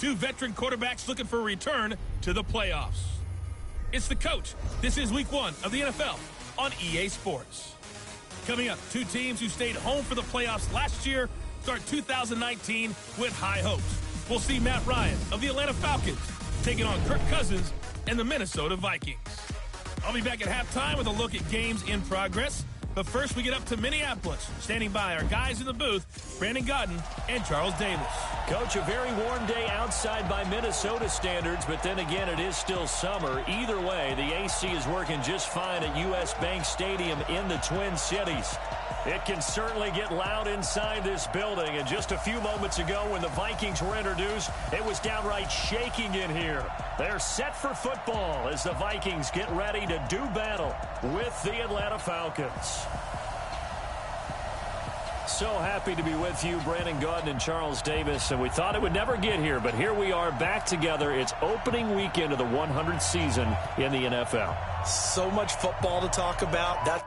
Two veteran quarterbacks looking for a return to the playoffs. It's The Coach. This is week 1 of the NFL on EA Sports. Coming up, two teams who stayed home for the playoffs last year start 2019 with high hopes. We'll see Matt Ryan of the Atlanta Falcons taking on Kirk Cousins and the Minnesota Vikings. I'll be back at halftime with a look at games in progress. But first, we get up to Minneapolis. Standing by our guys in the booth, Brandon Godden and Charles Davis. Coach, a very warm day outside by Minnesota standards, but then again, it is still summer. Either way, the AC is working just fine at U.S. Bank Stadium in the Twin Cities. It can certainly get loud inside this building, and just a few moments ago when the Vikings were introduced, it was downright shaking in here. They're set for football as the Vikings get ready to do battle with the Atlanta Falcons. So happy to be with you, Brandon Gaudin and Charles Davis, and we thought it would never get here, but here we are back together. It's opening weekend of the 100th season in the NFL. So much football to talk about.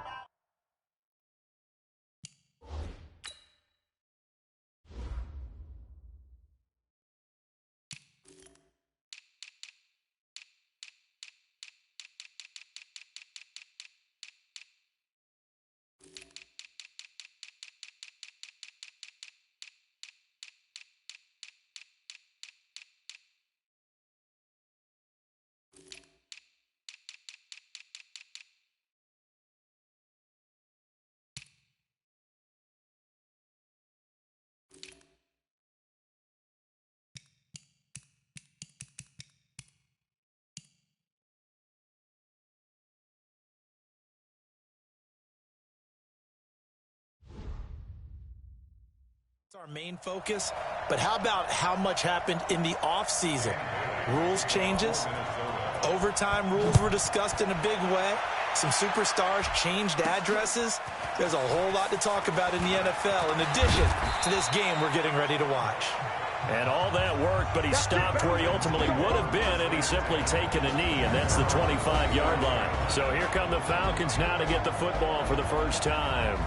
Our main focus, but how about how much happened in the offseason? Rules changes, overtime rules were discussed in a big way, some superstars changed addresses. There's a whole lot to talk about in the NFL in addition to this game we're getting ready to watch. And all that work, but he stopped where he ultimately would have been had he simply taken a knee, and that's the 25-yard line. So here come the Falcons now to get the football for the first time.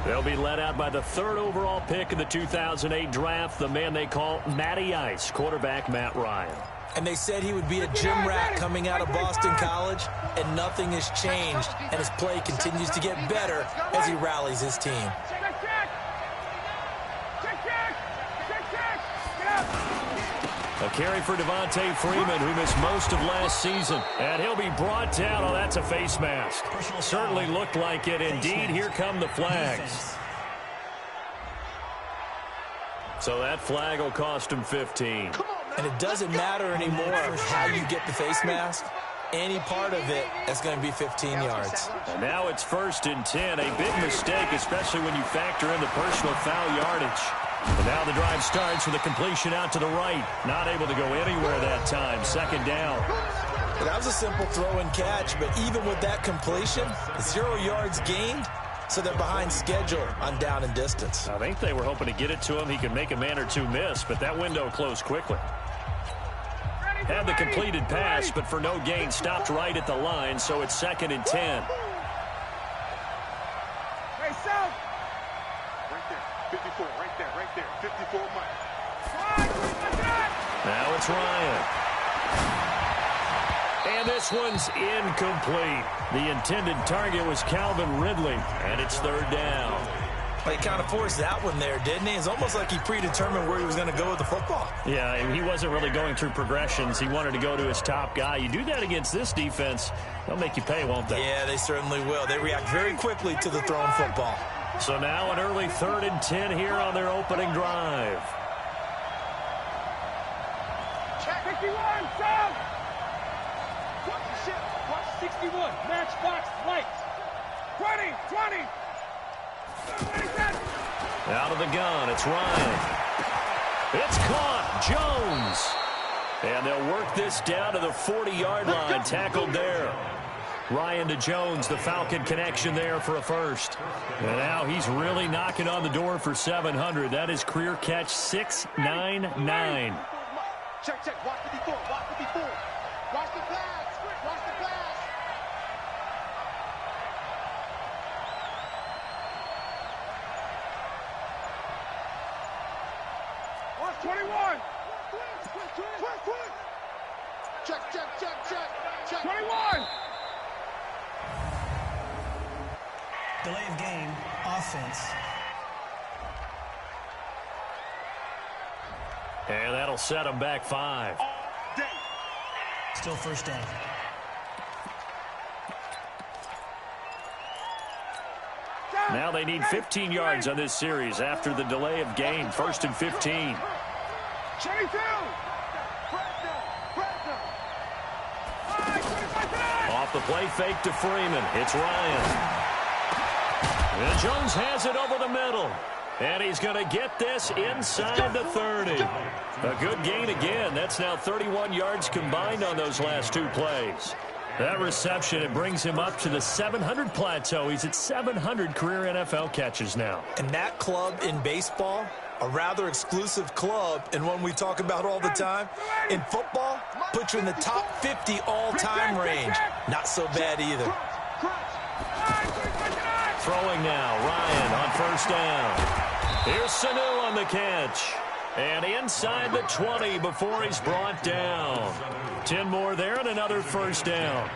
They'll be led out by the 3rd overall pick in the 2008 draft, the man they call Matty Ice, quarterback Matt Ryan. And they said he would be a gym rat coming out of Boston College, and nothing has changed, and his play continues to get better as he rallies his team. A carry for Devontae Freeman, who missed most of last season. And he'll be brought down. Oh, that's a face mask. Certainly looked like it. Indeed, here come the flags. So that flag will cost him 15. And it doesn't matter anymore how you get the face mask. Any part of it is going to be 15 yards. And now it's 1st and 10. A big mistake, especially when you factor in the personal foul yardage. And now the drive starts with a completion out to the right. Not able to go anywhere that time. 2nd down. Well, that was a simple throw and catch, but even with that completion, 0 yards gained, so they're behind schedule on down and distance. I think they were hoping to get it to him. He could make a man or two miss, but that window closed quickly. Had the completed pass, but for no gain, stopped right at the line, so it's 2nd and 10. Hey, South! Right there, 54, right there, 54 miles. Now it's Ryan. And this one's incomplete. The intended target was Calvin Ridley, and it's 3rd down. He kind of forced that one there, didn't he? It's almost like he predetermined where he was going to go with the football. Yeah, and he wasn't really going through progressions. He wanted to go to his top guy. You do that against this defense, they'll make you pay, won't they? Yeah, they certainly will. They react very quickly to the thrown football. So now an early 3rd and 10 here on their opening drive. Check 51, South! Watch the ship. Watch 61. Matchbox lights. 20. Out of the gun, it's Ryan. It's caught, Jones. And they'll work this down to the 40-yard line, tackled there. Ryan to Jones, the Falcon connection there for a first. And now he's really knocking on the door for 700. That is career catch 699. Check. Watch 54. Watch 54. Watch the flags. Watch the flags. Watch 21. check. 21. Delay of game, offense. And that'll set them back 5. Still first down. Now they need 15 yards on this series after the delay of game. 1st and 15. Off the play fake to Freeman. It's Ryan. And Jones has it over the middle. And he's going to get this inside the 30. A good gain again. That's now 31 yards combined on those last 2 plays. That reception, it brings him up to the 700 plateau. He's at 700 career NFL catches now. And that club in baseball, a rather exclusive club and one we talk about all the time. In football, put you in the top 50 all-time range. Not so bad either. Throwing now, Ryan on 1st down. Here's Sanu on the catch. And inside the 20 before he's brought down. 10 more there and another 1st down.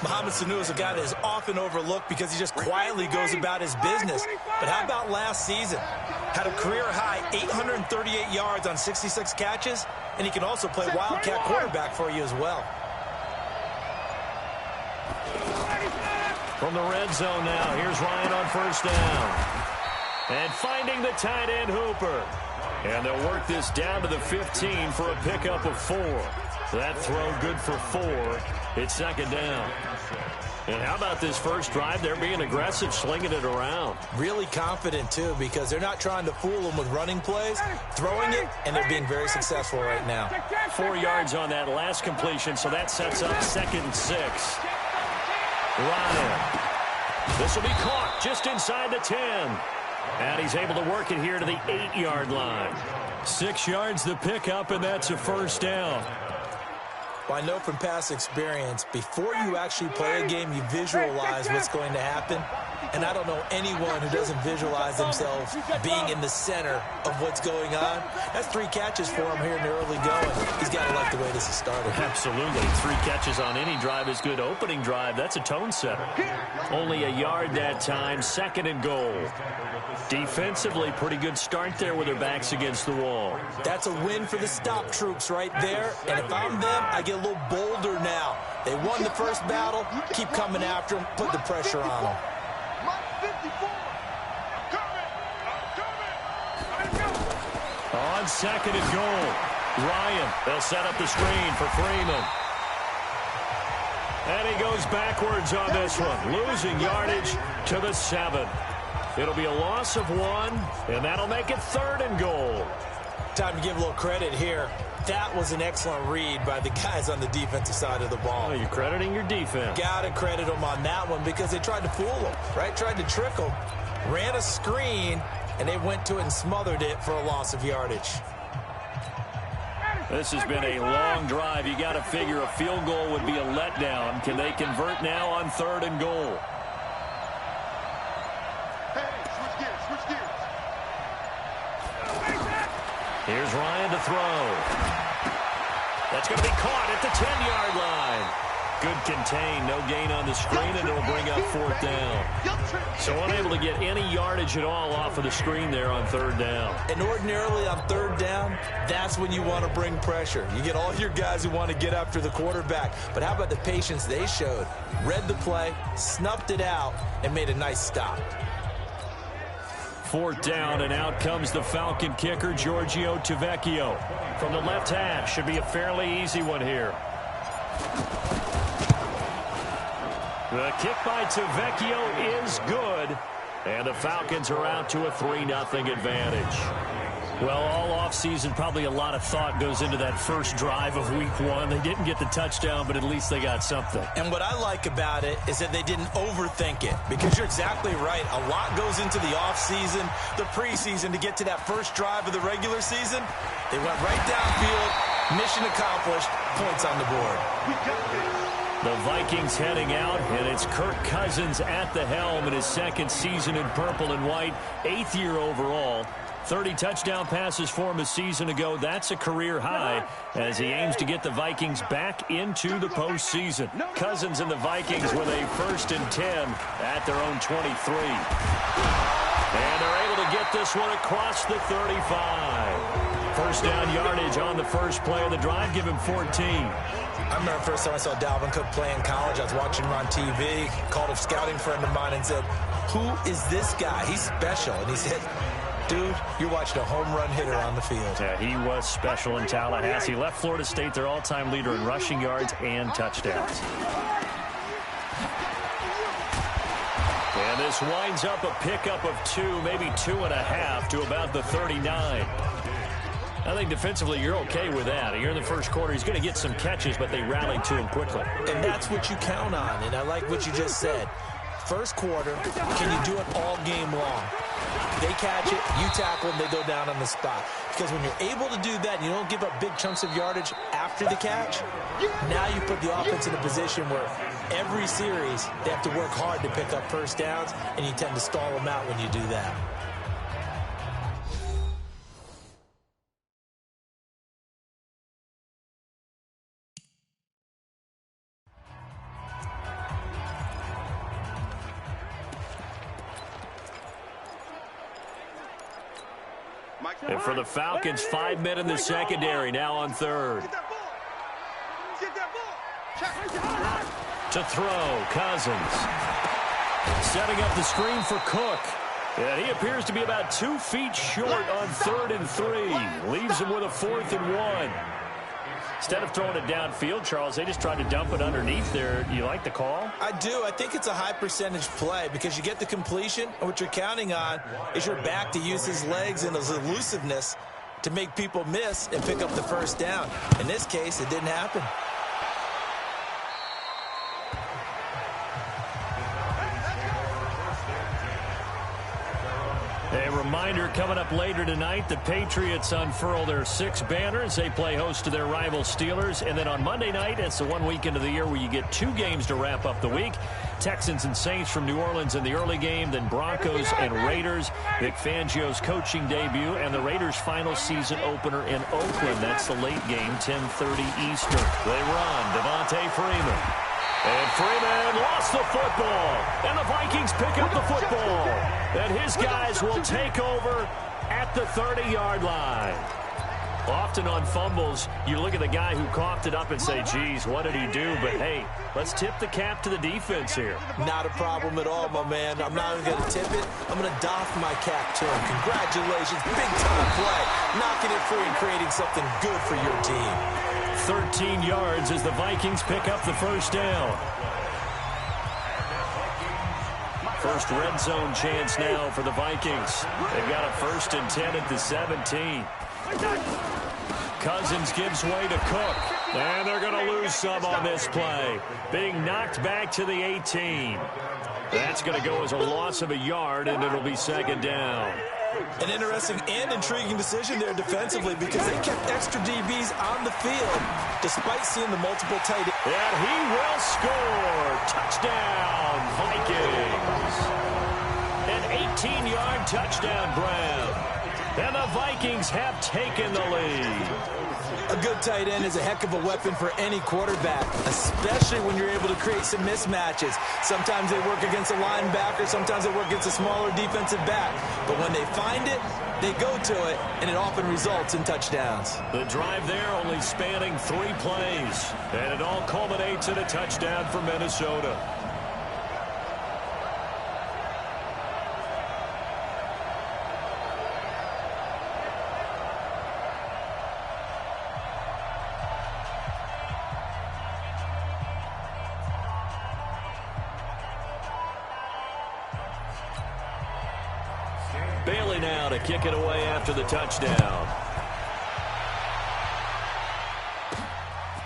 Mohamed Sanu is a guy that is often overlooked because he just quietly goes about his business. But how about last season? Had a career-high 838 yards on 66 catches, and he can also play wildcat quarterback for you as well. From the red zone now, here's Ryan on 1st down. And finding the tight end Hooper. And they'll work this down to the 15 for a pickup of 4. That throw good for 4. It's 2nd down. And how about this first drive? They're being aggressive, slinging it around. Really confident, too, because they're not trying to fool them with running plays, throwing it, and they're being very successful right now. 4 yards on that last completion, so that sets up 2nd and 6. Ryan. This will be caught just inside the 10. And he's able to work it here to the 8-yard line. 6 yards the pickup, and that's a 1st down. Well, I know from past experience, before you actually play a game, you visualize what's going to happen. And I don't know anyone who doesn't visualize themselves being in the center of what's going on. That's 3 catches for him here in the early going. He's got to like the way this has started. Absolutely. 3 catches on any drive is good. Opening drive, that's a tone setter. Only a yard that time, 2nd and goal. Defensively, pretty good start there with their backs against the wall. That's a win for the stop troops right there. And if I'm them, I get a little bolder now. They won the first battle. Keep coming after them. Put the pressure on them. On 2nd and goal, Ryan. They'll set up the screen for Freeman. And he goes backwards on this one, losing yardage to the 7. It'll be a loss of 1, and that'll make it 3rd and goal. Time to give a little credit here. That was an excellent read by the guys on the defensive side of the ball. Oh, you're crediting your defense. Got to credit them on that one because they tried to fool them, right? Tried to trick them. Ran a screen, and they went to it and smothered it for a loss of yardage. This has been a long drive. You got to figure a field goal would be a letdown. Can they convert now on 3rd and goal? Here's Ryan to throw. That's going to be caught at the 10-yard line. Good contain, no gain on the screen, and it'll bring up 4th down. So unable to get any yardage at all off of the screen there on 3rd down. And ordinarily on 3rd down, that's when you want to bring pressure. You get all your guys who want to get after the quarterback. But how about the patience they showed? Read the play, snuffed it out, and made a nice stop. 4th down, and out comes the Falcon kicker, Giorgio Tavecchio. From the left hash, should be a fairly easy one here. The kick by Tavecchio is good, and the Falcons are out to a 3-0 advantage. Well, all offseason, probably a lot of thought goes into that first drive of Week 1. They didn't get the touchdown, but at least they got something. And what I like about it is that they didn't overthink it, because you're exactly right. A lot goes into the offseason, the preseason, to get to that first drive of the regular season. They went right downfield, mission accomplished, points on the board. The Vikings heading out, and it's Kirk Cousins at the helm in his 2nd season in purple and white, 8th year overall. 30 touchdown passes for him a season ago. That's a career high as he aims to get the Vikings back into the postseason. Cousins and the Vikings with a 1st and 10 at their own 23. And they're able to get this one across the 35. First down yardage on the first play of the drive. Give him 14. I remember the first time I saw Dalvin Cook play in college. I was watching him on TV. Called a scouting friend of mine and said, "Who is this guy? He's special." And he said, "Dude, you're watching a home run hitter on the field." Yeah, he was special in Tallahassee. Left Florida State their all-time leader in rushing yards and touchdowns. And this winds up a pickup of 2, maybe 2.5 to about the 39. I think defensively you're okay with that. Here in the first quarter, he's going to get some catches, but they rallied to him quickly. And that's what you count on, and I like what you just said. First quarter, can you do it all game long? They catch it, you tackle them, they go down on the spot. Because when you're able to do that and you don't give up big chunks of yardage after the catch, now you put the offense in a position where every series they have to work hard to pick up first downs, and you tend to stall them out when you do that. And for the Falcons, 5 men in the secondary, now on third. To throw, Cousins. Setting up the screen for Cook. And he appears to be about 2 feet short on 3rd and 3. Leaves him with a 4th and 1. Instead of throwing it downfield, Charles, they just tried to dump it underneath there. You like the call? I do. I think it's a high percentage play because you get the completion, and what you're counting on is your back to use his legs and his elusiveness to make people miss and pick up the first down. In this case, it didn't happen. A reminder coming up later tonight, the Patriots unfurl their 6 banners. They play host to their rival Steelers. And then on Monday night, it's the one weekend of the year where you get 2 games to wrap up the week. Texans and Saints from New Orleans in the early game, then Broncos and Raiders. Vic Fangio's coaching debut and the Raiders' final season opener in Oakland. That's the late game, 10:30 Eastern. They run, Devontae Freeman. And Freeman lost the football. And the Vikings pick up the football. And his guys will take over at the 30-yard line. Often on fumbles, you look at the guy who coughed it up and say, geez, what did he do? But, hey, let's tip the cap to the defense here. Not a problem at all, my man. I'm not even going to tip it. I'm going to doff my cap to him. Congratulations. Big-time play. Knocking it free and creating something good for your team. 13 yards as the Vikings pick up the first down. First red zone chance now for the Vikings. They've got a 1st and 10 at the 17. Cousins gives way to Cook. And they're going to lose some on this play. Being knocked back to the 18. That's going to go as a loss of a yard, and it'll be 2nd down. An interesting and intriguing decision there defensively because they kept extra DBs on the field despite seeing the multiple tight ends. And he will score. Touchdown, Vikings. An 18-yard touchdown grab. And the Vikings have taken the lead. A good tight end is a heck of a weapon for any quarterback, especially when you're able to create some mismatches. Sometimes they work against a linebacker, sometimes they work against a smaller defensive back. But when they find it, they go to it, and it often results in touchdowns. The drive there only spanning 3 plays, and it all culminates in a touchdown for Minnesota. Bailey now to kick it away after the touchdown.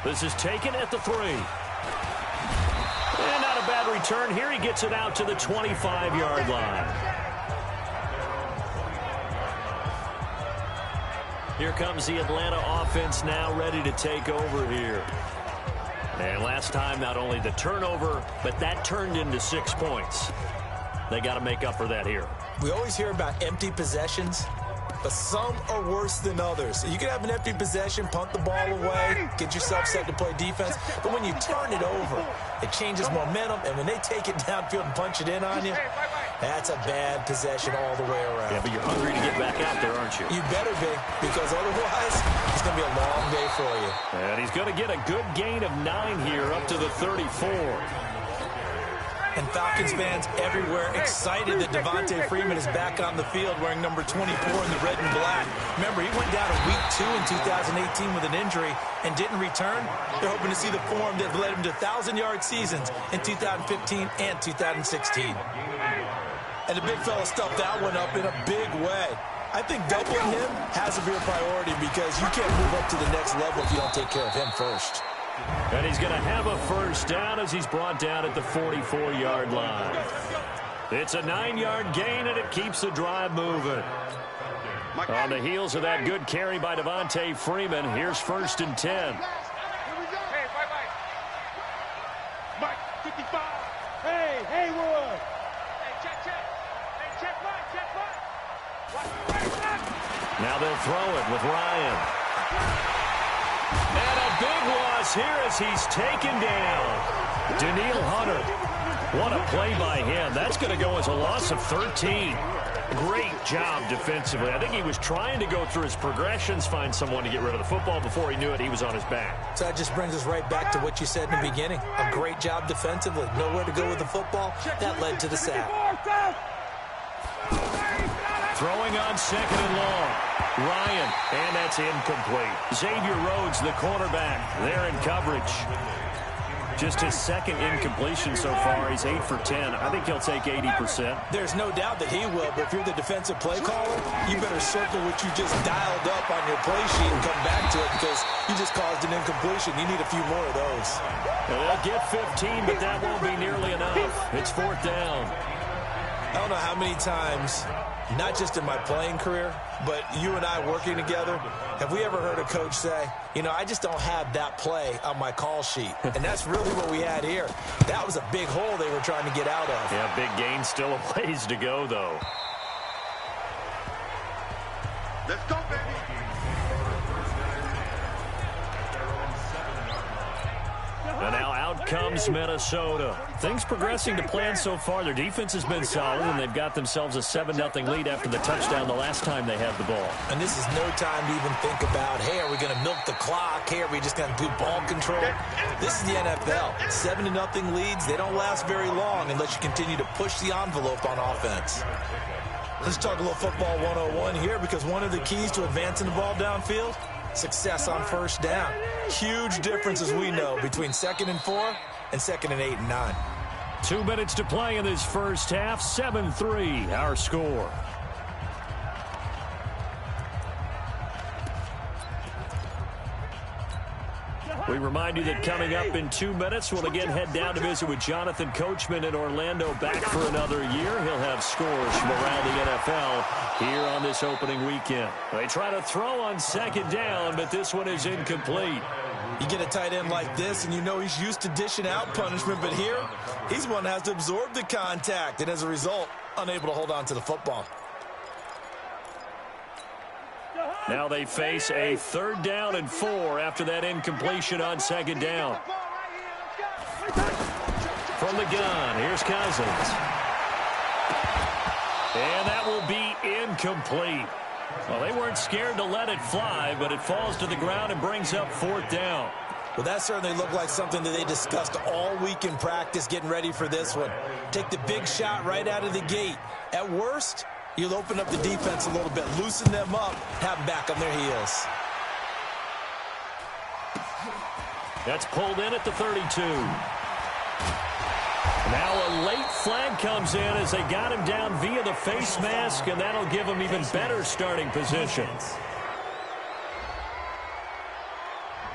This is taken at the 3. And not a bad return. Here he gets it out to the 25-yard line. Here comes the Atlanta offense now ready to take over here. And last time, not only the turnover, but that turned into 6 points. They got to make up for that here. We always hear about empty possessions. but some are worse than others. You can have an empty possession, punt the ball away, get yourself set to play defense, but when you turn it over, it changes momentum, and when they take it downfield and punch it in on you, that's a bad possession all the way around. Yeah, but you're hungry to get back out there, aren't you? You better be, because otherwise, it's going to be a long day for you. And he's going to get a good gain of 9 here up to the 34. And Falcons fans everywhere excited that Devontae Freeman is back on the field wearing number 24 in the red and black. Remember, he went down in Week 2 in 2018 with an injury and didn't return. They're hoping to see the form that led him to 1,000-yard seasons in 2015 and 2016. And the big fella stuffed that one up in a big way. I think doubling him has to be a priority because you can't move up to the next level if you don't take care of him first. And he's going to have a first down as he's brought down at the 44-yard line. It's a 9-yard gain, and it keeps the drive moving. On the heels of that good carry by Devontae Freeman, here's 1st and 10. Mike, 55. Hey, Haywood. Hey, check. Hey, check right. Now they'll throw it with Ryan. And a big loss here as he's taken down. Danielle Hunter. What a play by him. That's going to go as a loss of 13. Great job defensively. I think he was trying to go through his progressions, find someone to get rid of the football. Before he knew it, he was on his back. So that just brings us right back to what you said in the beginning. A great job defensively. Nowhere to go with the football. That led to the sack. Throwing on 2nd and long. Ryan, and that's incomplete. Xavier Rhodes, the cornerback, there in coverage. Just his 2nd incompletion so far. He's 8 for 10. I think he'll take 80%. There's no doubt that he will, but if you're the defensive play caller, you better circle what you just dialed up on your play sheet and come back to it because you just caused an incompletion. You need a few more of those. Well, they'll get 15, but that won't be nearly enough. It's 4th down. I don't know how many times, not just in my playing career, but you and I working together, have we ever heard a coach say, you know, I just don't have that play on my call sheet. And that's really what we had here. That was a big hole they were trying to get out of. Yeah, big gain, still a ways to go, though. Let's go, baby. And now out comes Minnesota. Things progressing to plan so far. Their defense has been solid, and they've got themselves a 7-0 lead after the touchdown the last time they had the ball. And this is no time to even think about, hey, are we going to milk the clock? Hey, are we just going to do ball control? This is the NFL. 7-0 leads, they don't last very long unless you continue to push the envelope on offense. Let's talk a little football 101 here because one of the keys to advancing the ball downfield, success on 1st down. Huge difference, as we know, between 2nd and 4 and 2nd and 8 and 9. 2 minutes to play in this first half. 7-3, our score. We remind you that coming up in 2 minutes, we'll again head down to visit with Jonathan Coachman in Orlando, back for another year. He'll have scores from around the NFL here on this opening weekend. They try to throw on 2nd down, but this one is incomplete. You get a tight end like this, and you know he's used to dishing out punishment, but here, he's one that has to absorb the contact, and as a result, unable to hold on to the football. Now they face a 3rd down and 4 after that incompletion on 2nd down. From the gun, here's Cousins. And that will be incomplete. Well, they weren't scared to let it fly, but it falls to the ground and brings up 4th down. Well, that certainly looked like something that they discussed all week in practice getting ready for this one. Take the big shot right out of the gate. At worst, you'll open up the defense a little bit, loosen them up, have them back on their heels. That's pulled in at the 32. Now a late flag comes in as they got him down via the face mask, and that'll give him even better starting position.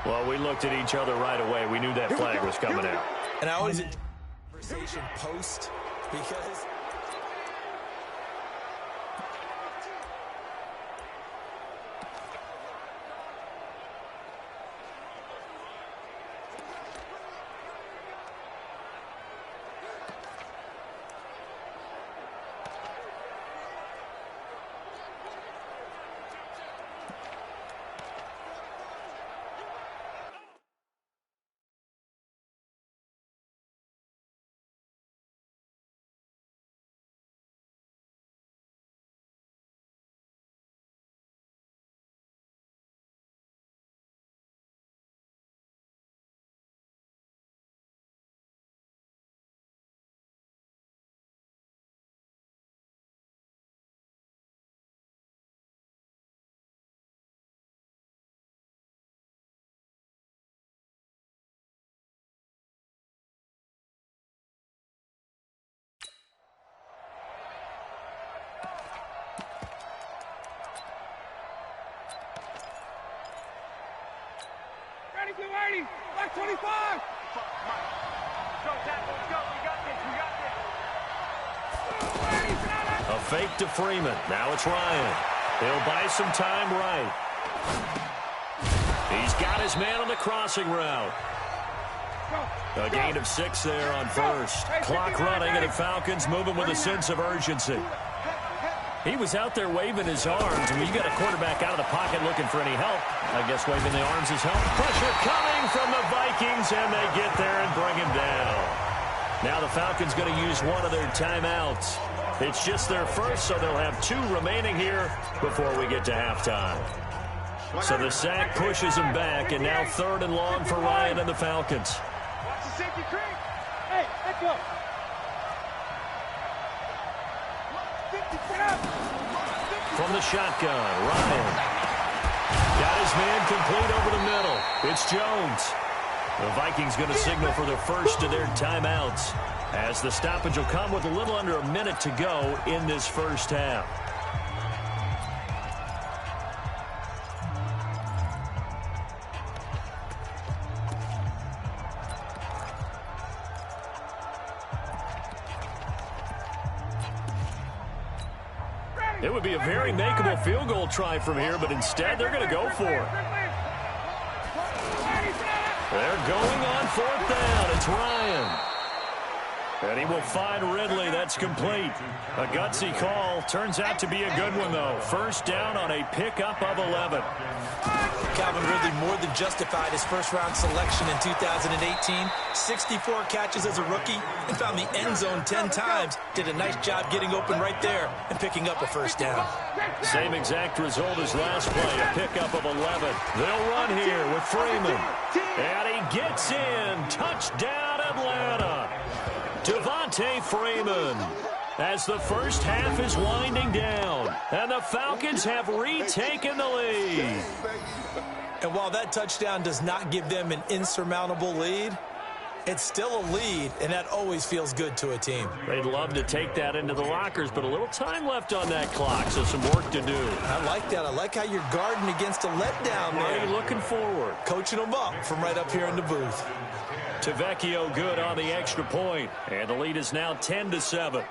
Well, we looked at each other right away. We knew that flag was coming out. And I always conversation post because Thank you, Artie. Back 25. Go, tackle, let's go. We got this. We got this. A fake to Freeman. Now it's Ryan. He'll buy some time right. He's got his man on the crossing route. A gain of 6 there on first. Clock running, and the Falcons moving with a sense of urgency. He was out there waving his arms, and when you got a quarterback out of the pocket looking for any help, I guess waving the arms is help. Pressure coming from the Vikings, and they get there and bring him down. Now the Falcons going to use one of their timeouts. It's just their first, so they'll have 2 remaining here before we get to halftime. So the sack pushes him back, and now 3rd and long for Ryan and the Falcons. Watch the safety creep. Hey, let's go. From the shotgun, Ryan. Got his man complete over the middle. It's Jones. The Vikings going to signal for the first of their timeouts, as the stoppage will come with a little under a minute to go in this first half. It would be a very makeable field goal try from here, but instead they're going to go for it. They're going on 4th down. It's Ryan. And he will find Ridley. That's complete. A gutsy call. Turns out to be a good one, though. First down on a pickup of 11. Calvin Ridley more than justified his first-round selection in 2018. 64 catches as a rookie and found the end zone 10 times. Did a nice job getting open right there and picking up a first down. Same exact result as last play, a pickup of 11. They'll run here with Freeman. And he gets in. Touchdown, Atlanta. Devontae Freeman, as the first half is winding down, and the Falcons have retaken the lead. And while that touchdown does not give them an insurmountable lead, it's still a lead, and that always feels good to a team. They'd love to take that into the lockers, but a little time left on that clock, so some work to do. I like that. I like how you're guarding against a letdown there. Are you looking forward? Coaching them up from right up here in the booth. Tavecchio good on the extra point, and the lead is now 10-7.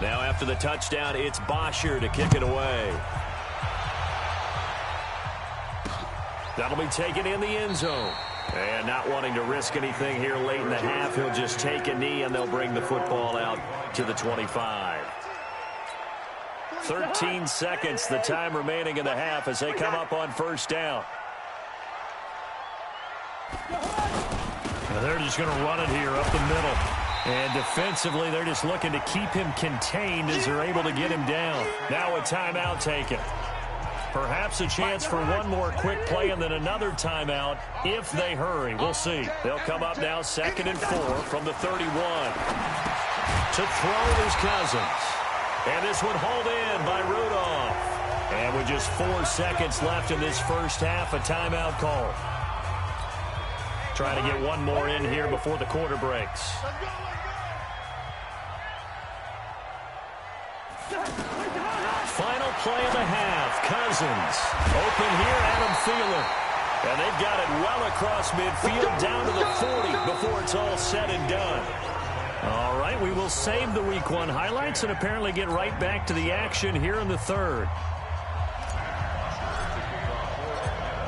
Now after the touchdown, it's Bosher to kick it away. That'll be taken in the end zone. And not wanting to risk anything here late in the half, he'll just take a knee, and they'll bring the football out to the 25. 13 seconds, the time remaining in the half as they come up on first down. Now they're just going to run it here up the middle. And defensively, they're just looking to keep him contained as they're able to get him down. Now a timeout taken. Perhaps a chance for one more quick play and then another timeout if they hurry. We'll see. They'll come up now 2nd and 4 from the 31. To throw is Cousins. And this one hauled in by Rudolph. And with just 4 seconds left in this first half, a timeout call. Trying to get one more in here before the quarter breaks. Final play of the half. Cousins. Open here, Adam Thielen. And they've got it well across midfield down to the 40 before it's all said and done. All right, we will save the Week 1 highlights and apparently get right back to the action here in the third.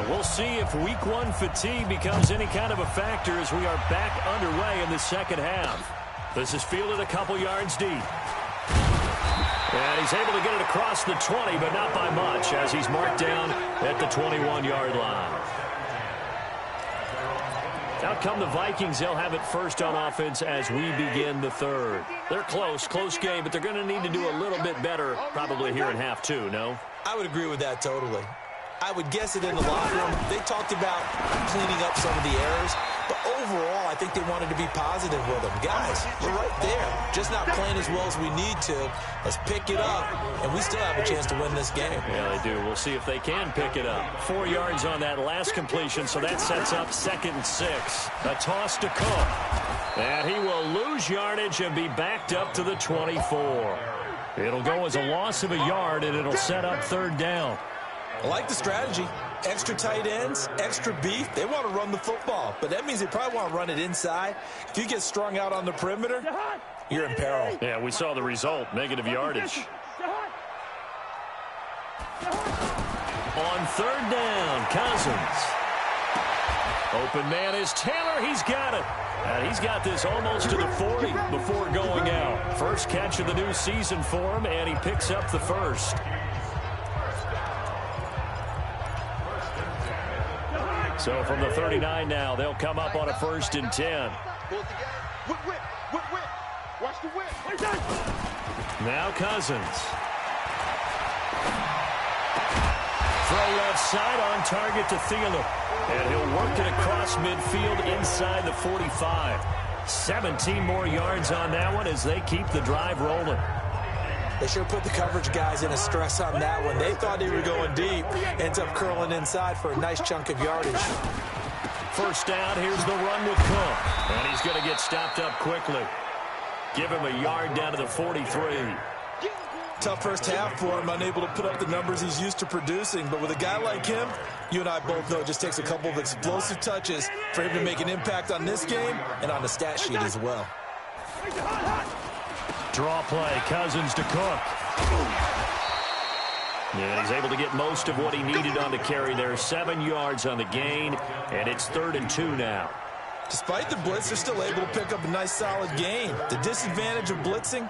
We'll see if Week 1 fatigue becomes any kind of a factor as we are back underway in the second half. This is fielded a couple yards deep. And he's able to get it across the 20, but not by much, as he's marked down at the 21-yard line. Out come the Vikings. They'll have it first on offense as we begin the third. They're close game, but they're going to need to do a little bit better probably here in half two, no? I would agree with that totally. I would guess it in the locker room. They talked about cleaning up some of the errors. But overall, I think they wanted to be positive with him. Guys, we're right there. Just not playing as well as we need to. Let's pick it up, and we still have a chance to win this game. Yeah, they do. We'll see if they can pick it up. 4 yards on that last completion, so that sets up 2nd and 6. A toss to Cook. And he will lose yardage and be backed up to the 24. It'll go as a loss of a yard, and it'll set up 3rd down. I like the strategy. Extra tight ends, extra beef. They want to run the football, but that means they probably want to run it inside. If you get strung out on the perimeter, you're in peril. Yeah, we saw the result, negative yardage. On 3rd down, Cousins. Open man is Taylor. He's got it. And he's got this almost to the 40 before going out. First catch of the new season for him, and he picks up the 1st. So from the 39 now, they'll come up on a 1st and 10. Now Cousins. Throw left side on target to Thielen. And he'll work it across midfield inside the 45. 17 more yards on that one as they keep the drive rolling. They sure put the coverage guys in a stress on that one. They thought they were going deep. Ends up curling inside for a nice chunk of yardage. 1st down, here's the run with Cook. And he's going to get stopped up quickly. Give him a yard down to the 43. Tough first half for him, unable to put up the numbers he's used to producing. But with a guy like him, you and I both know it just takes a couple of explosive touches for him to make an impact on this game and on the stat sheet as well. Draw play, Cousins to Cook. Yeah, he's able to get most of what he needed on the carry there. 7 yards on the gain, and it's 3rd and 2 now. Despite the blitz, they're still able to pick up a nice solid gain. The disadvantage of blitzing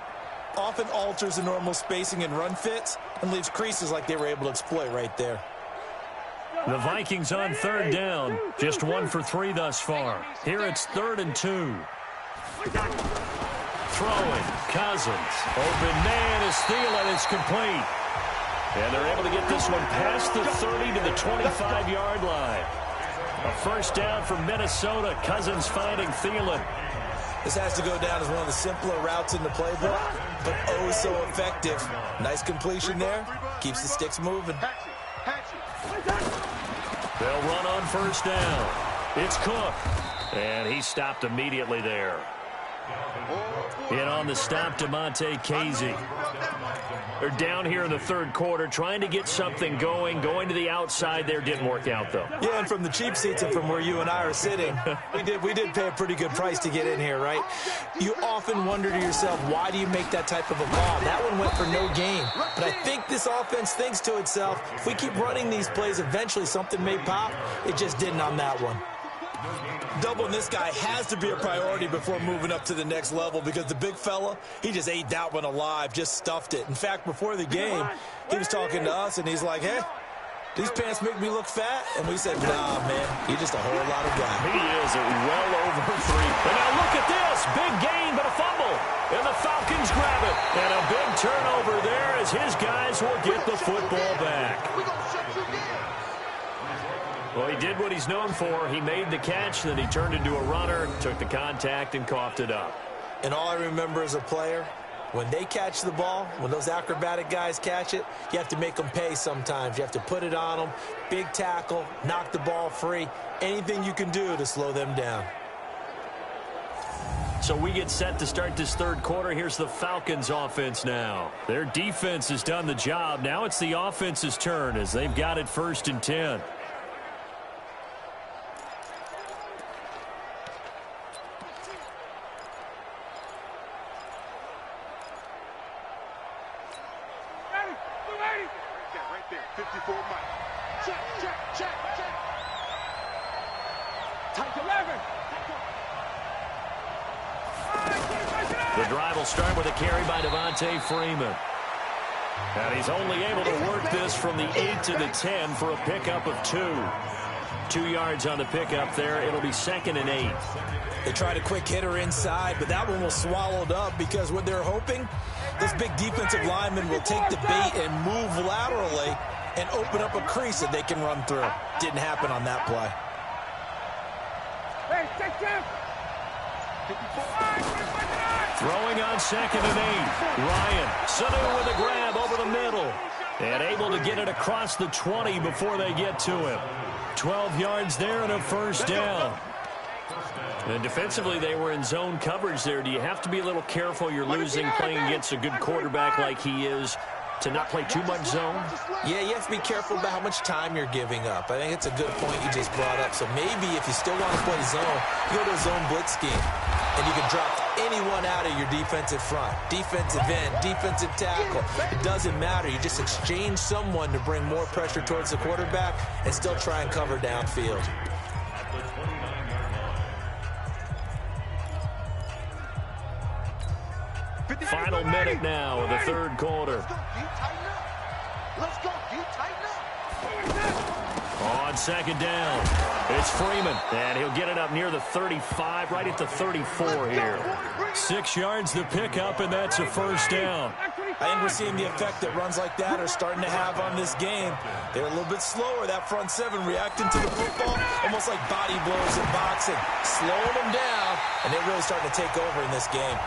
often alters the normal spacing and run fits and leaves creases like they were able to exploit right there. The Vikings on 3rd down. Just 1 for 3 thus far. Here it's 3rd and 2. Throwing, Cousins. Open man is Thielen. It's complete. And they're able to get this one past the 30 to the 25-yard line. A 1st down for Minnesota. Cousins finding Thielen. This has to go down as one of the simpler routes in the playbook, but oh so effective. Nice completion there. Keeps the sticks moving. They'll run on 1st down. It's Cook. And he stopped immediately there. In on the stop, DeMonte Casey. They're down here in the 3rd quarter, trying to get something going. Going to the outside there didn't work out, though. Yeah, and from the cheap seats and from where you and I are sitting, we did pay a pretty good price to get in here, right? You often wonder to yourself, why do you make that type of a call? That one went for no gain. But I think this offense thinks to itself, if we keep running these plays, eventually something may pop. It just didn't on that one. Doubling this guy has to be a priority before moving up to the next level because the big fella, he just ate that one alive, just stuffed it. In fact, before the game, he was talking to us, and he's like, hey, these pants make me look fat? And we said, nah, man, you're just a whole lot of guy. He is at well over 3. And now look at this. Big gain, but a fumble. And the Falcons grab it. And a big turnover there as his guys will get the football back. Well, he did what he's known for. He made the catch, then he turned into a runner, took the contact, and coughed it up. And all I remember as a player, when they catch the ball, when those acrobatic guys catch it, you have to make them pay sometimes. You have to put it on them, big tackle, knock the ball free, anything you can do to slow them down. So we get set to start this 3rd quarter. Here's the Falcons offense now. Their defense has done the job. Now it's the offense's turn as they've got it 1st and 10. The drive will start with a carry by Devontae Freeman. And he's only able to work this from the 8 to the 10 for a pickup of 2. 2 yards on the pickup there. It'll be 2nd and 8. They tried a quick hitter inside, but that one was swallowed up because what they're hoping, this big defensive lineman will take the bait and move laterally and open up a crease that they can run through. Didn't happen on that play. Throwing on 2nd and 8. Ryan, Sanu with a grab over the middle. And able to get it across the 20 before they get to him. 12 yards there and a first down. And defensively, they were in zone coverage there. Do you have to be a little careful? You're losing playing against a good quarterback like he is to not play too much zone? Yeah, you have to be careful about how much time you're giving up. I think it's a good point you just brought up. So maybe if you still want to play zone, you go to a zone blitz scheme. And you can drop anyone out of your defensive front. Defensive end, defensive tackle. It doesn't matter. You just exchange someone to bring more pressure towards the quarterback and still try and cover downfield. Final minute now of the third quarter. Let's go. You tighten up. On 2nd down, it's Freeman, and he'll get it up near the 35, right at the 34 here. 6 yards the pickup, and that's a first down. I think we're seeing the effect that runs like that are starting to have on this game. They're a little bit slower, that front seven, reacting to the football, almost like body blows in boxing, slowing them down, and they're really starting to take over in this game.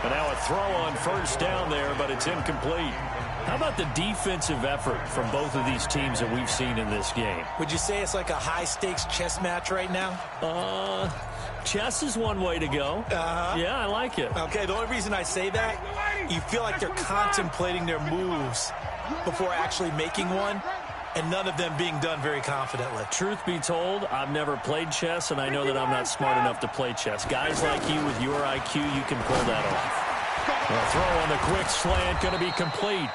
And now a throw on first down there, but it's incomplete. How about the defensive effort from both of these teams that we've seen in this game? Would you say it's like a high-stakes chess match right now? Chess is one way to go. Yeah, I like it. Okay, the only reason I say that, you feel like they're contemplating their moves before actually making one, and none of them being done very confidently. Truth be told, I've never played chess, and I know that I'm not smart enough to play chess. Guys like you with your IQ, you can pull that off. A throw on the quick slant, going to be complete.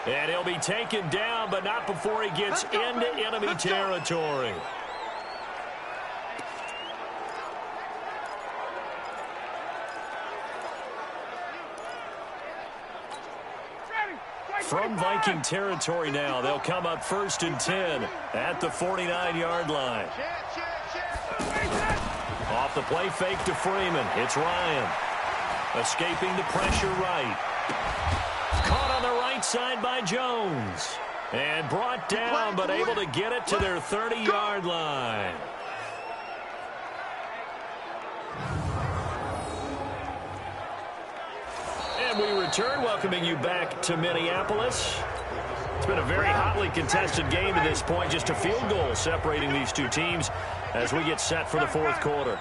And he'll be taken down, but not before he gets into enemy territory. From Viking territory now, they'll come up 1st and 10 at the 49-yard line. Off the play fake to Freeman. It's Ryan. Escaping the pressure right. Caught on the right side by Jones. And brought down, but able to get it to their 30-yard line. And we return, welcoming you back to Minneapolis. It's been a very hotly contested game to this point. Just a field goal separating these two teams as we get set for the fourth quarter.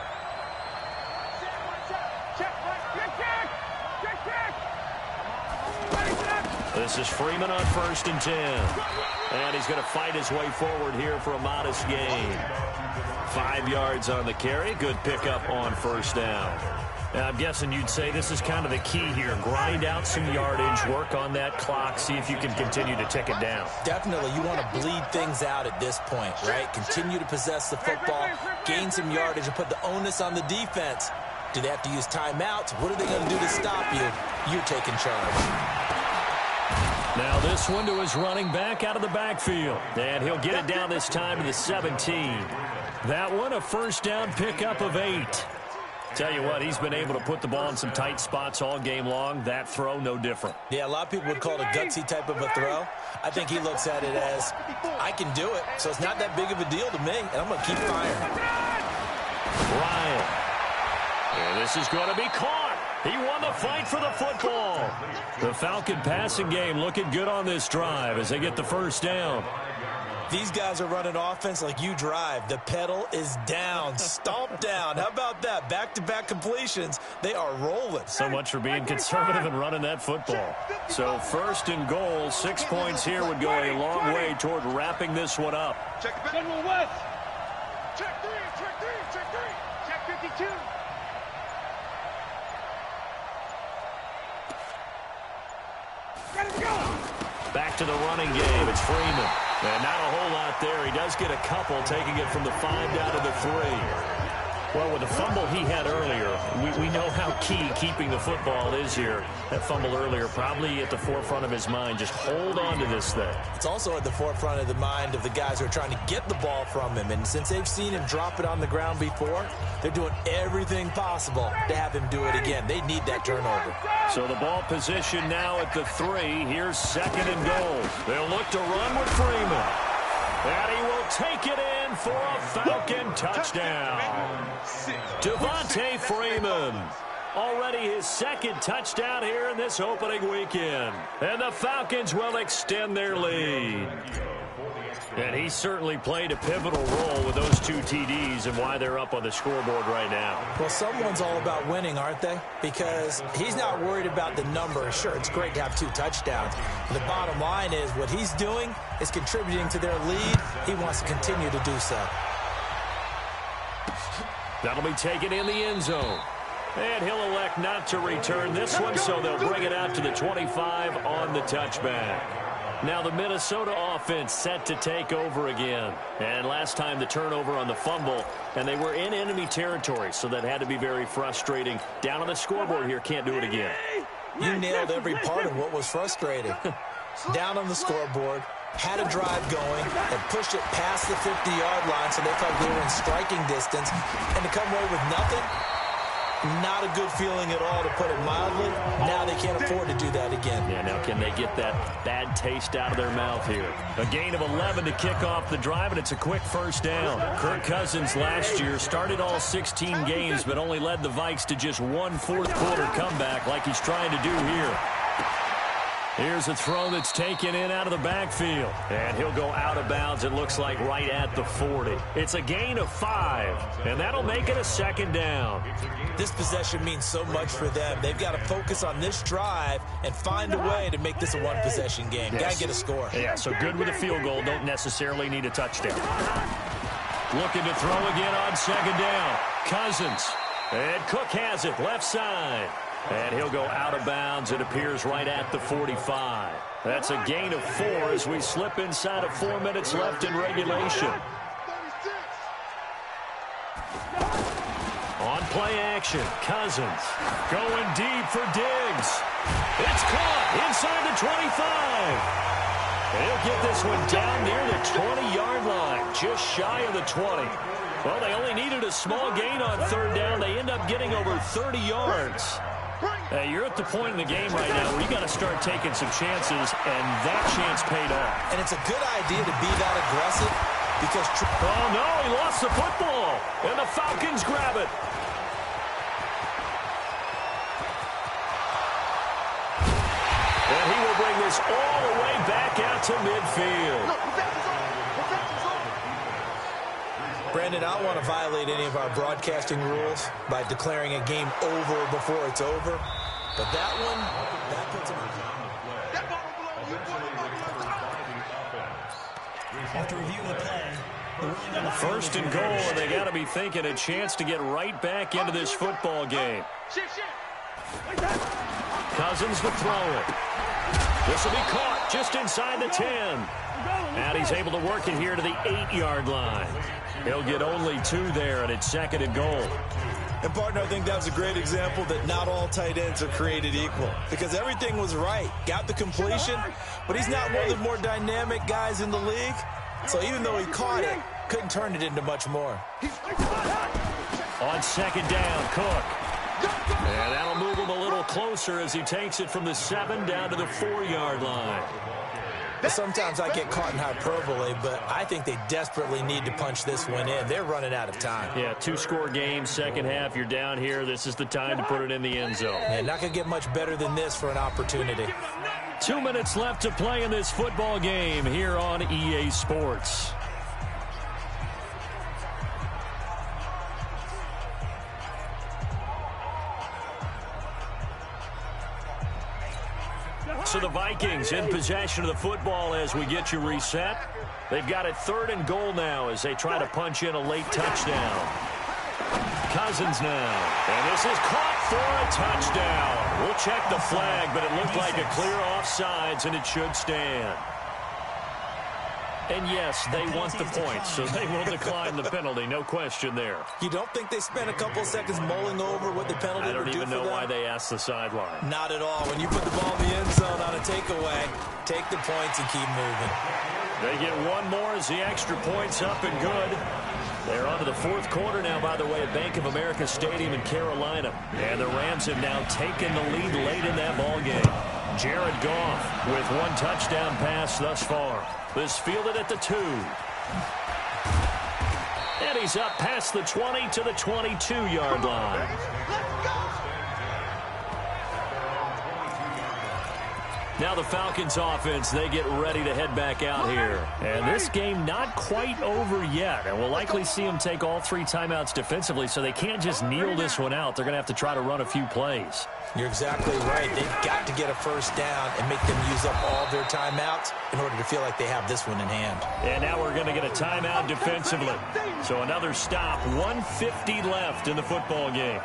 This is Freeman on 1st and 10. And he's going to fight his way forward here for a modest gain. 5 yards on the carry. Good pickup on first down. And I'm guessing you'd say this is kind of the key here. Grind out some yardage, work on that clock, see if you can continue to tick it down. Definitely. You want to bleed things out at this point, right? Continue to possess the football, gain some yardage, and put the onus on the defense. Do they have to use timeouts? What are they going to do to stop you? You're taking charge. Now this one to his running back out of the backfield. And he'll get it down this time to the 17. That one a first down pickup of 8. Tell you what, he's been able to put the ball in some tight spots all game long. That throw, no different. Yeah, a lot of people would call it a gutsy type of a throw. I think he looks at it as, I can do it, so it's not that big of a deal to me, and I'm going to keep firing. Ryan. And this is going to be caught. He won the fight for the football. The Falcon passing game looking good on this drive as they get the first down. These guys are running offense like you drive. The pedal is down, stomped down. How about that? Back-to-back completions. They are rolling. So much for being conservative and running that football. So 1st and goal, 6 points here would go a long way toward wrapping this one up. Check General West. Check 3, check 3, check 3. Check 52. Back to the running game. It's Freeman. And not a whole lot there. He does get a couple, taking it from the 5 down to the 3. Well, with the fumble he had earlier, we know how key keeping the football is here. That fumble earlier probably at the forefront of his mind. Just hold on to this thing. It's also at the forefront of the mind of the guys who are trying to get the ball from him. And since they've seen him drop it on the ground before, they're doing everything possible to have him do it again. They need that turnover. So the ball position now at the 3. Here's 2nd and goal. They'll look to run with Freeman. And he will take it in for a Falcon touchdown. Devontae Freeman. Already his second touchdown here in this opening weekend. And the Falcons will extend their lead. And he certainly played a pivotal role with those 2 TDs and why they're up on the scoreboard right now. Well, someone's all about winning, aren't they? Because he's not worried about the number. Sure, it's great to have 2 touchdowns. But the bottom line is what he's doing is contributing to their lead. He wants to continue to do so. That'll be taken in the end zone. And he'll elect not to return this one, so they'll bring it out to the 25 on the touchback. Now the Minnesota offense set to take over again. And last time the turnover on the fumble, and they were in enemy territory, so that had to be very frustrating. Down on the scoreboard here, can't do it again. You nailed every part of what was frustrating. Down on the scoreboard, had a drive going, and pushed it past the 50-yard line so they felt they were in striking distance, and to come away with nothing, not a good feeling at all, to put it mildly. Now they can't afford to do that again. Yeah, now can they get that bad taste out of their mouth here? A gain of 11 to kick off the drive, and it's a quick first down. Kirk Cousins last year started all 16 games, but only led the Vikes to just one fourth-quarter comeback like he's trying to do here. Here's a throw that's taken in out of the backfield. And he'll go out of bounds, it looks like, right at the 40. It's a gain of 5, and that'll make it a second down. This possession means so much for them. They've got to focus on this drive and find a way to make this a one-possession game. Yes. Got to get a score. Yeah, so good with a field goal. Don't necessarily need a touchdown. Looking to throw again on second down. Cousins. And Cook has it, left side. And he'll go out of bounds, it appears, right at the 45. That's a gain of 4 as we slip inside of 4 minutes left in regulation. On play action, Cousins going deep for Diggs. It's caught inside the 25. He'll get this one down near the 20-yard line, just shy of the 20. Well, they only needed a small gain on third down. They end up getting over 30 yards. You're at the point in the game right now where you got to start taking some chances, and that chance paid off. And it's a good idea to be that aggressive because... Oh, no, he lost the football, and the Falcons grab it. And he will bring this all the way back out to midfield. Brandon, I don't want to violate any of our broadcasting rules by declaring a game over before it's over. But that one, that puts him in. After reviewing the play, First and goal, and they got to be thinking a chance to get right back into this football game. Cousins to throw it. This will be caught just inside the 10. And he's able to work it here to the 8-yard line. He'll get only 2 there, and it's second and goal. And, partner, I think that was a great example that not all tight ends are created equal. Because everything was right. Got the completion, but he's not one of the more dynamic guys in the league. So even though he caught it, couldn't turn it into much more. On second down, Cook. And that'll move him a little closer as he takes it from the 7 down to the 4-yard line. Sometimes I get caught in hyperbole, but I think they desperately need to punch this one in. They're running out of time. Yeah, 2-score game, second half. You're down here. This is the time to put it in the end zone. And not going to get much better than this for an opportunity. 2 minutes left to play in this football game here on EA Sports. So the Vikings in possession of the football as we get you reset. They've got it 3rd and goal now as they try to punch in a late touchdown. Cousins now. And this is caught for a touchdown. We'll check the flag, but it looked like a clear offsides, and it should stand. And yes, they want the points, so they will decline the penalty. No question there. You don't think they spent a couple seconds mulling over what the penalty would do for them? I don't even know why they asked the sideline. Not at all. When you put the ball in the end zone on a takeaway, take the points and keep moving. They get one more as the extra point's up and good. They're on to the 4th quarter now, by the way, at Bank of America Stadium in Carolina. And the Rams have now taken the lead late in that ball game. Jared Goff with 1 touchdown pass thus far. This fielded at the 2. And he's up past the 20 to the 22-yard line. Now the Falcons offense, they get ready to head back out here. And this game not quite over yet. And we'll likely see them take all 3 timeouts defensively, so they can't just kneel this one out. They're going to have to try to run a few plays. You're exactly right. They've got to get a first down and make them use up all their timeouts in order to feel like they have this one in hand. And now we're going to get a timeout defensively. So another stop, 1:50 left in the football game.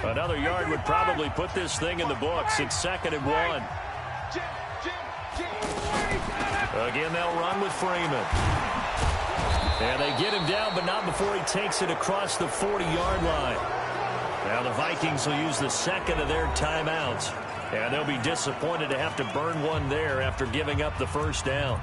Another yard would probably put this thing in the books. It's 2nd and 1. Again, they'll run with Freeman. And they get him down, but not before he takes it across the 40-yard line. Now the Vikings will use the 2nd of their timeouts. And they'll be disappointed to have to burn one there after giving up the first down.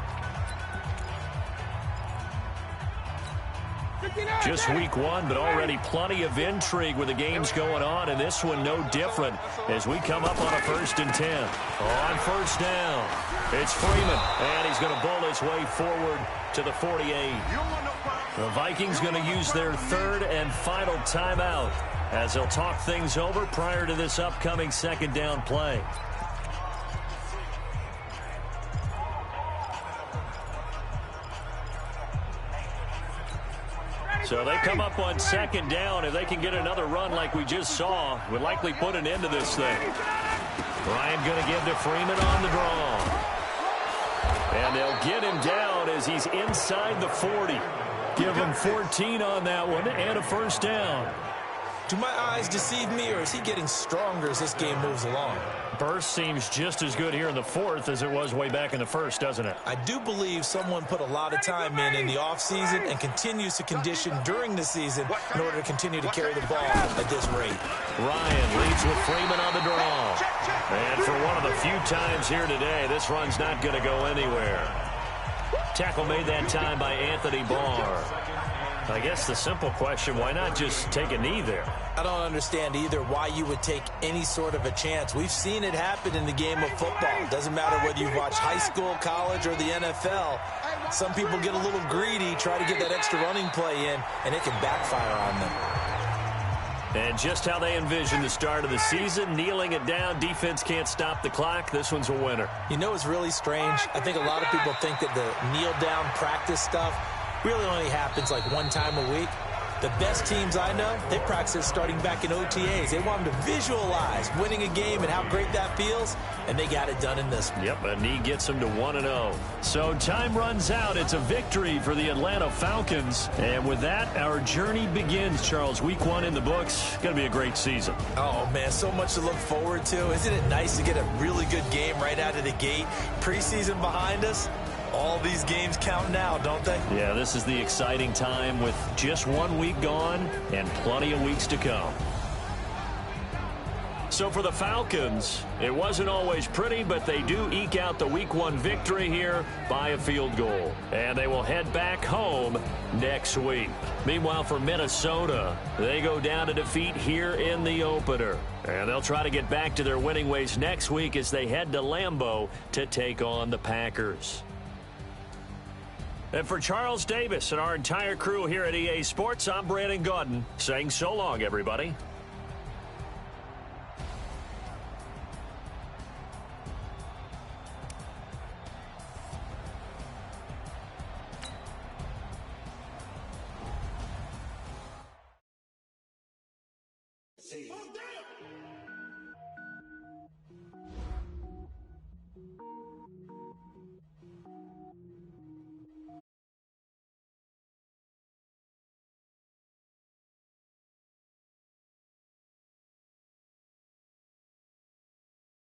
Just week 1, but already plenty of intrigue with the games going on, and this one no different as we come up on a 1st and 10. On first down, it's Freeman, and he's going to bowl his way forward to the 48. The Vikings going to use their 3rd and final timeout as they'll talk things over prior to this upcoming 2nd down play. So they come up on 2nd down. If they can get another run like we just saw, would likely put an end to this thing. Ryan going to give to Freeman on the draw. And they'll get him down as he's inside the 40. Give him 14 on that one and a first down. Do my eyes deceive me, or is he getting stronger as this game moves along? Burst seems just as good here in the 4th as it was way back in the 1st, doesn't it? I do believe someone put a lot of time in the offseason and continues to condition during the season in order to continue to carry the ball at this rate. Ryan leads with Freeman on the draw. And for one of the few times here today, this run's not going to go anywhere. Tackle made that time by Anthony Barr. I guess the simple question, why not just take a knee there? I don't understand either why you would take any sort of a chance. We've seen it happen in the game of football. It doesn't matter whether you've watched high school, college, or the NFL. Some people get a little greedy, try to get that extra running play in, and it can backfire on them. And just how they envision the start of the season, kneeling it down, defense can't stop the clock. This one's a winner. You know, it's really strange. I think a lot of people think that the kneel-down practice stuff really only happens like one time a week. The best teams I know, they practice starting back in OTAs. They want them to visualize winning a game and how great that feels, and they got it done in this one. Yep, a knee gets them to 1-0. So time runs out. It's a victory for the Atlanta Falcons. And with that, our journey begins, Charles. Week 1 in the books. Going to be a great season. Oh, man, so much to look forward to. Isn't it nice to get a really good game right out of the gate? Preseason behind us. All these games count now, don't they? Yeah, this is the exciting time with just 1 week gone and plenty of weeks to come. So for the Falcons, it wasn't always pretty, but they do eke out the Week 1 victory here by a field goal. And they will head back home next week. Meanwhile, for Minnesota, they go down to defeat here in the opener. And they'll try to get back to their winning ways next week as they head to Lambeau to take on the Packers. And for Charles Davis and our entire crew here at EA Sports, I'm Brandon Gaudin saying so long, everybody.